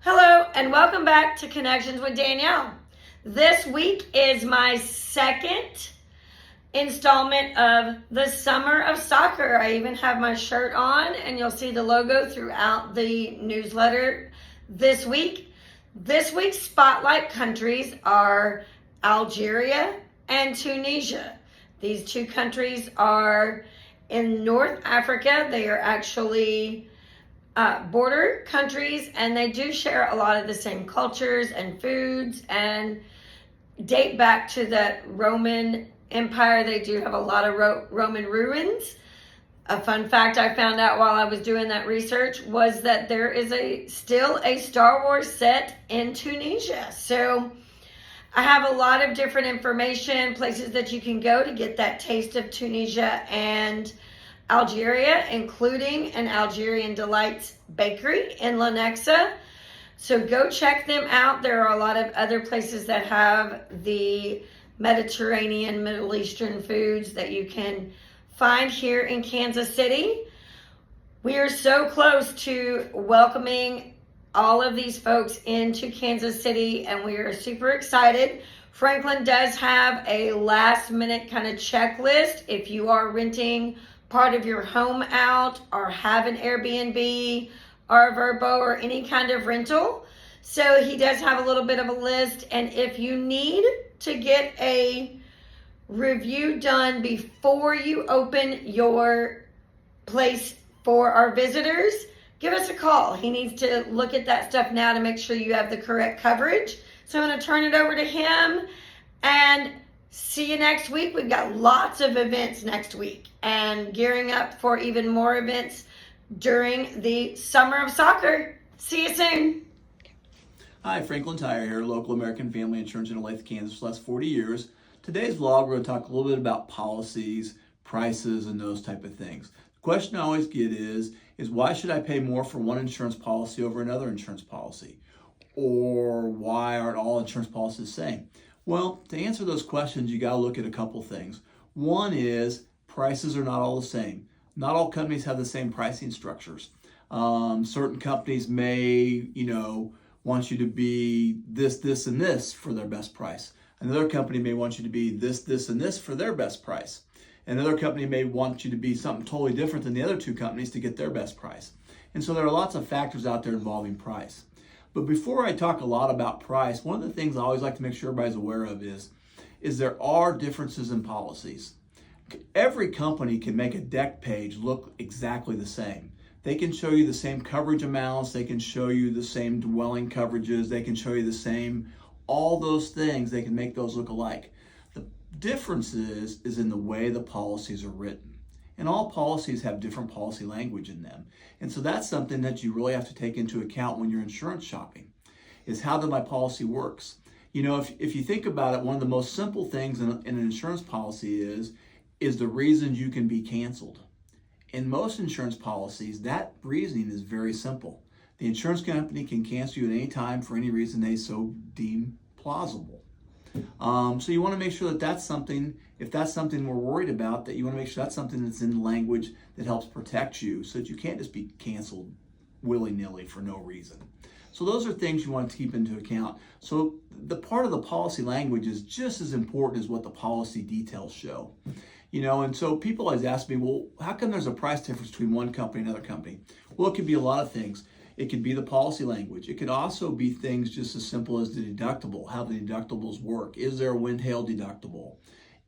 Hello and welcome back to Connections with Danielle. This week is my second installment of the Summer of Soccer. I even have my shirt on and you'll see the logo throughout the newsletter this week. This week's spotlight countries are Algeria and Tunisia. These two countries are in North Africa. They are actually border countries, and they do share a lot of the same cultures and foods and date back to the Roman Empire. They do have a lot of Roman ruins. A fun fact I found out while I was doing that research was that there is still a Star Wars set in Tunisia. So I have a lot of different information, places that you can go to get that taste of Tunisia and Algeria, including an Algerian Delights bakery in Lenexa. So go check them out. There are a lot of other places that have the Mediterranean, Middle Eastern foods that you can find here in Kansas City. We are so close to welcoming all of these folks into Kansas City, and we are super excited. Franklin does have a last minute kind of checklist if you are renting part of your home out or have an Airbnb or a Vrbo or any kind of rental. So he does have a little bit of a list, and if you need to get a review done before you open your place for our visitors, give us a call. He needs to look at that stuff now to make sure you have the correct coverage. So I'm going to turn it over to him and see you next week. We've got lots of events next week and gearing up for even more events during the Summer of Soccer. See you soon. Hi, Franklin Tire here, local American family insurance in Olathe, Kansas for the last 40 years. Today's vlog, we're going to talk a little bit about policies, prices, and those type of things. The question I always get is why should I pay more for one insurance policy over another insurance policy? Or why aren't all insurance policies the same? Well, to answer those questions, you got to look at a couple things. One is prices are not all the same. Not all companies have the same pricing structures. Certain companies may, want you to be this, and this for their best price. Another company may want you to be this, and this for their best price. Another company may want you to be something totally different than the other two companies to get their best price. And so there are lots of factors out there involving price. But before I talk a lot about price, one of the things I always like to make sure everybody's aware of is there are differences in policies. Every company can make a deck page look exactly the same. They can show you the same coverage amounts, they can show you the same dwelling coverages, they can show you the same, all those things, they can make those look alike. The difference is in the way the policies are written. And all policies have different policy language in them. And so that's something that you really have to take into account when you're insurance shopping, is how my policy works. If you think about it, one of the most simple things in an insurance policy is the reason you can be canceled. In most insurance policies, that reasoning is very simple. The insurance company can cancel you at any time for any reason they so deem plausible. So you want to make sure that that's something, if that's something we're worried about, that you want to make sure that's something that's in language that helps protect you so that you can't just be canceled willy-nilly for no reason. So those are things you want to keep into account. So the part of the policy language is just as important as what the policy details show. And so people always ask me, well, how come there's a price difference between one company and another company? Well, it could be a lot of things. It could be the policy language. It could also be things just as simple as the deductible, how the deductibles work. Is there a wind-hail deductible?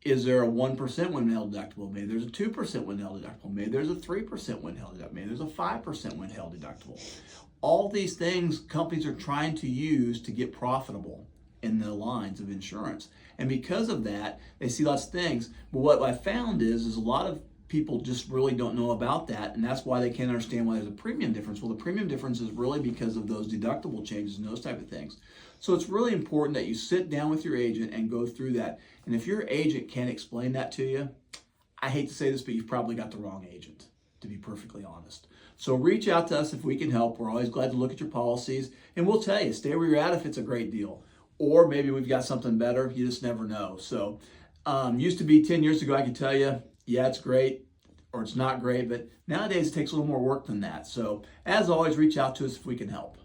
Is there a 1% wind-hail deductible? Maybe there's a 2% wind-hail deductible. Maybe there's a 3% wind-hail deductible. Maybe there's a 5% wind-hail deductible. All these things companies are trying to use to get profitable in the lines of insurance. And because of that, they see lots of things. But what I found is a lot of people just really don't know about that, and that's why they can't understand why there's a premium difference. Well, the premium difference is really because of those deductible changes and those type of things. So it's really important that you sit down with your agent and go through that. And if your agent can't explain that to you, I hate to say this, but you've probably got the wrong agent, to be perfectly honest. So reach out to us if we can help. We're always glad to look at your policies, and we'll tell you, stay where you're at if it's a great deal. Or maybe we've got something better. You just never know. So used to be 10 years ago, I could tell you, yeah, it's great or it's not great. But nowadays, it takes a little more work than that. So as always, reach out to us if we can help.